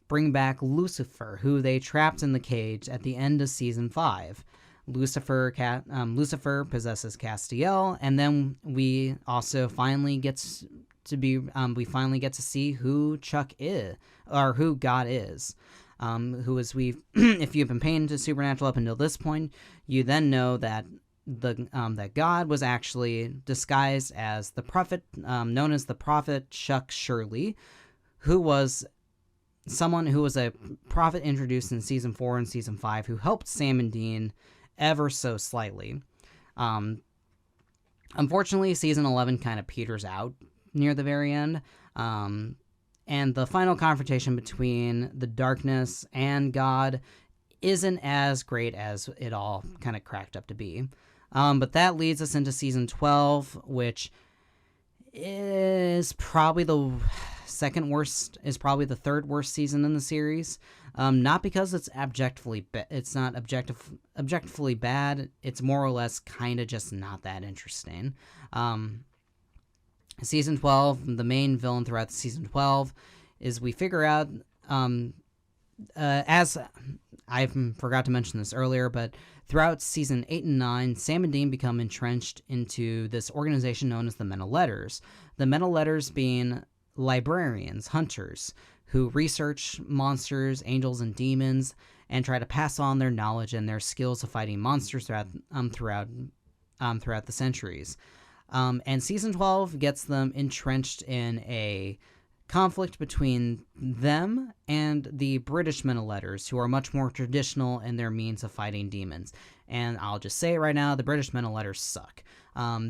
bring back Lucifer, who they trapped in the cage at the end of Season 5. Lucifer possesses Castiel, and then we also finally get to see who Chuck is, or who God is. If you've been paying to Supernatural up until this point, you then know that that God was actually disguised as the prophet, known as the prophet Chuck Shirley, who was someone who was a prophet introduced in Season 4 and Season 5, who helped Sam and Dean ever so slightly. Unfortunately, Season 11 kind of peters out near the very end, and the final confrontation between the darkness and God isn't as great as it all kind of cracked up to be. But that leads us into Season 12, which is probably the second worst, is probably the third worst season in the series. Not because it's objectively bad. It's more or less kind of just not that interesting. Season 12, the main villain throughout the season 12 is we figure out, as I forgot to mention this earlier, but throughout season 8 and 9, Sam and Dean become entrenched into this organization known as the Men of Letters. The Men of Letters being librarians, hunters, who research monsters, angels, and demons, and try to pass on their knowledge and their skills of fighting monsters throughout the centuries. And season 12 gets them entrenched in a conflict between them and the British Men of Letters, who are much more traditional in their means of fighting demons. And I'll just say it right now, the British Men of Letters suck.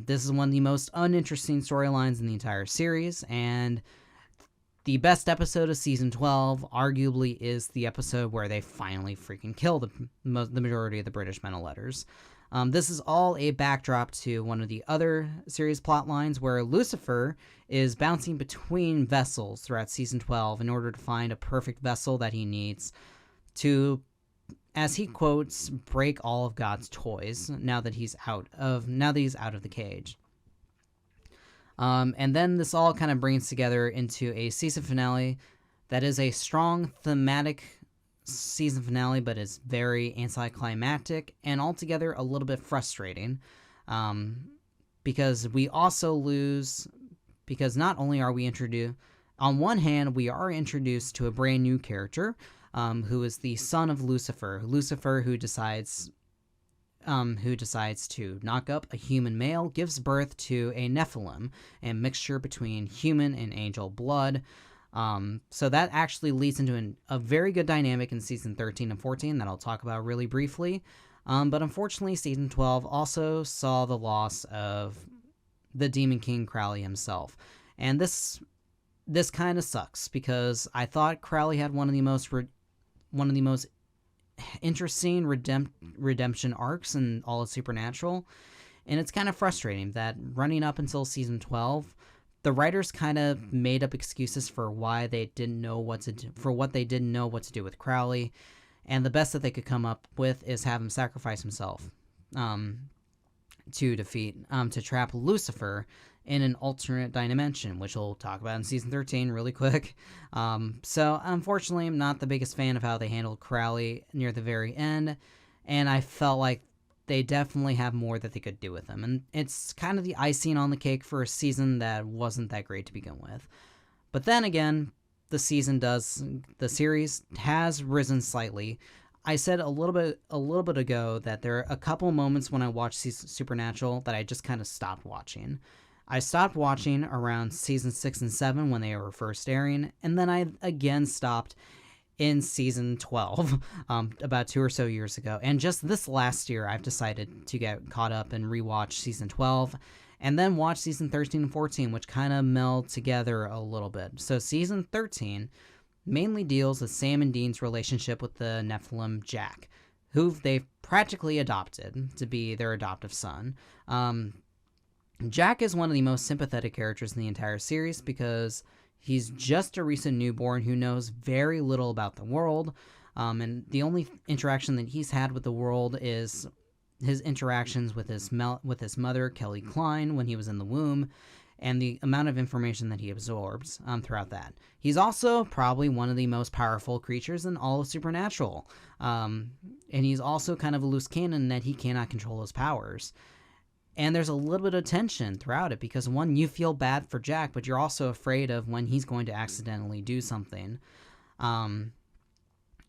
This is one of the most uninteresting storylines in the entire series, and the best episode of season 12 arguably is the episode where they finally freaking kill the majority of the British Men of Letters. This is all a backdrop to one of the other series plot lines where Lucifer is bouncing between vessels throughout season 12 in order to find a perfect vessel that he needs to, as he quotes, break all of God's toys now that he's out of the cage. And then this all kind of brings together into a season finale that is a strong thematic season finale, but is very anticlimactic and altogether a little bit frustrating, because we also lose, because not only are we introduced, on one hand, we are introduced to a brand new character, who is the son of Lucifer, who decides to knock up a human male, gives birth to a Nephilim, a mixture between human and angel blood. So that actually leads into a very good dynamic in season 13 and 14 that I'll talk about really briefly. But unfortunately, season 12 also saw the loss of the Demon King Crowley himself. And this kind of sucks, because I thought Crowley had one of the most interesting redemption arcs in all of Supernatural, and it's kind of frustrating that running up until season 12, the writers kind of made up excuses for why they didn't know what to do with Crowley, and the best that they could come up with is have him sacrifice himself to trap Lucifer in an alternate dimension, which we'll talk about in season 13 really quick. So unfortunately, I'm not the biggest fan of how they handled Crowley near the very end, and I felt like they definitely have more that they could do with him, and it's kind of the icing on the cake for a season that wasn't that great to begin with. But then again, the series has risen slightly. I said a little bit ago that there are a couple moments when I watched Supernatural that I just kind of stopped watching. I stopped watching around season 6 and 7 when they were first airing, and then I again stopped in season 12 about 2 or so years ago. And just this last year, I've decided to get caught up and rewatch season 12 and then watch season 13 and 14, which kind of meld together a little bit. So season 13 mainly deals with Sam and Dean's relationship with the Nephilim Jack, who they've practically adopted to be their adoptive son. Jack is one of the most sympathetic characters in the entire series because he's just a recent newborn who knows very little about the world, and the only interaction that he's had with the world is his interactions with his mother, Kelly Klein, when he was in the womb, and the amount of information that he absorbs throughout that. He's also probably one of the most powerful creatures in all of Supernatural, and he's also kind of a loose cannon that he cannot control his powers. And there's a little bit of tension throughout it because, one, you feel bad for Jack, but you're also afraid of when he's going to accidentally do something.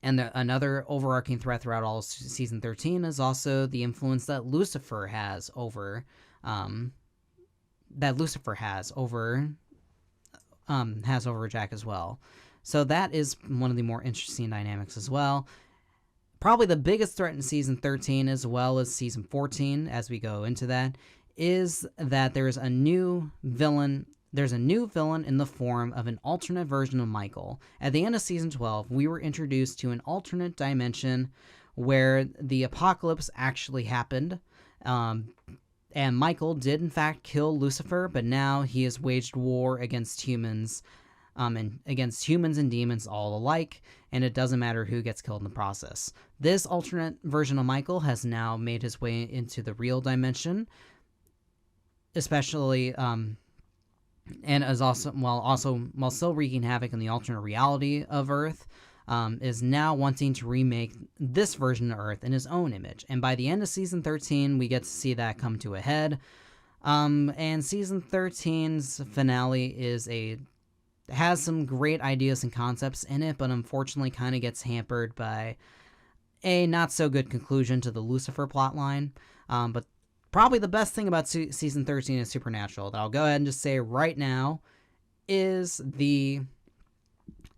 Another overarching threat throughout all of season 13 is also the influence that Lucifer has over Jack as well. So that is one of the more interesting dynamics as well. Probably the biggest threat in season 13 as well as season 14, as we go into that, is that there's a new villain. There's a new villain in the form of an alternate version of Michael. At the end of season 12, we were introduced to an alternate dimension where the apocalypse actually happened. And Michael did in fact kill Lucifer, but now he has waged war against humans, and demons all alike, and it doesn't matter who gets killed in the process. This alternate version of Michael has now made his way into the real dimension, especially and is also while still wreaking havoc in the alternate reality of Earth, is now wanting to remake this version of Earth in his own image. And by the end of season 13, we get to see that come to a head. And season 13's finale has some great ideas and concepts in it, but unfortunately kind of gets hampered by a not so good conclusion to the Lucifer plotline. But probably the best thing about season 13 of Supernatural that I'll go ahead and just say right now is the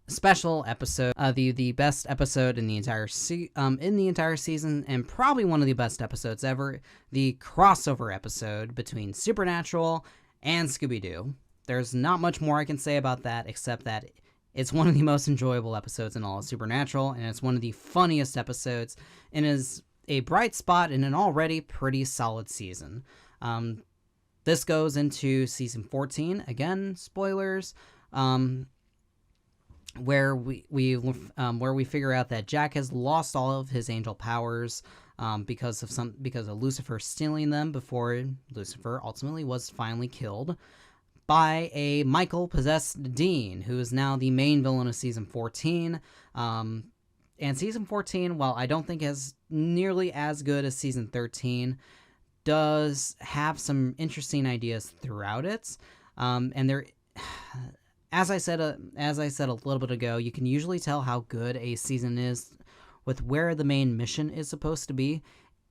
special episode, the best episode in the entire season, and probably one of the best episodes ever, the crossover episode between Supernatural and Scooby-Doo. There's not much more I can say about that except that it's one of the most enjoyable episodes in all of Supernatural, and it's one of the funniest episodes, and is a bright spot in an already pretty solid season. This goes into season 14, again, spoilers, where we figure out that Jack has lost all of his angel powers because of Lucifer stealing them before Lucifer ultimately was finally killed by a Michael-possessed Dean, who is now the main villain of season 14. And season 14, while I don't think is nearly as good as season 13, does have some interesting ideas throughout it. And there, as I said a little bit ago, you can usually tell how good a season is with where the main mission is supposed to be.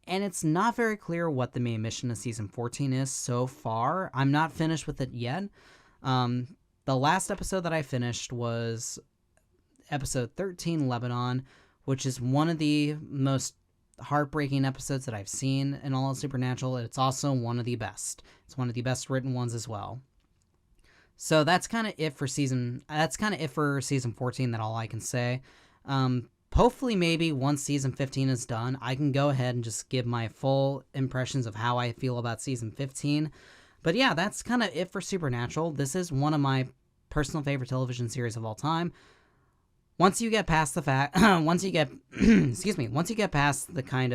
And it's not very clear what the main mission of season 14 is so far. I'm not finished with it yet. The last episode that I finished was episode 13, Lebanon, which is one of the most heartbreaking episodes that I've seen in all of Supernatural. It's also one of the best. It's one of the best written ones as well. So that's kind of it for season 14. That's all I can say. Hopefully, maybe once season 15 is done, I can go ahead and just give my full impressions of how I feel about season 15. But yeah, that's kind of it for Supernatural. This is one of my personal favorite television series of all time. Once you get past once you get past the kind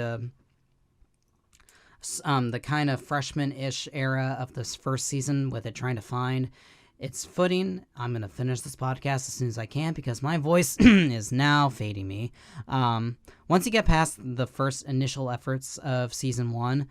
of freshman-ish era of this first season with it trying to find its footing, I'm going to finish this podcast as soon as I can because my voice is now fading me. Once you get past the first initial efforts of season 1,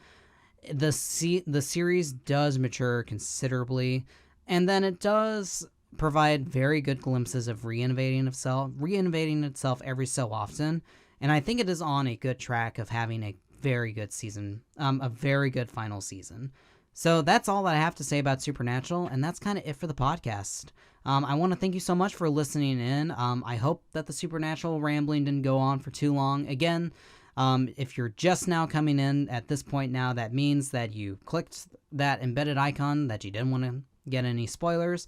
the series does mature considerably, and then it does provide very good glimpses of reinnovating itself every so often, and I think it is on a good track of having a very good season, a very good final season. So that's all that I have to say about Supernatural, and that's kind of it for the podcast. I want to thank you so much for listening in. I hope that the Supernatural rambling didn't go on for too long. Again, if you're just now coming in at this point now, that means that you clicked that embedded icon, that you didn't want to get any spoilers.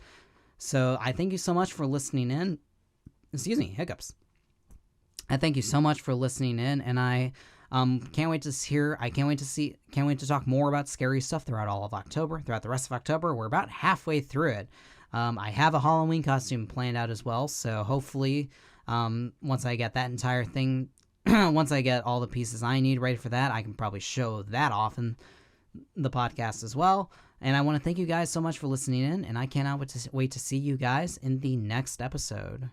So I thank you so much for listening in. Excuse me, hiccups. I thank you so much for listening in, and I can't wait to talk more about scary stuff throughout the rest of October. We're about halfway through it. I have a Halloween costume planned out as well, so hopefully, once I get that entire thing, once I get all the pieces I need ready for that, I can probably show that off in the podcast as well. And I want to thank you guys so much for listening in, and I cannot wait to see you guys in the next episode.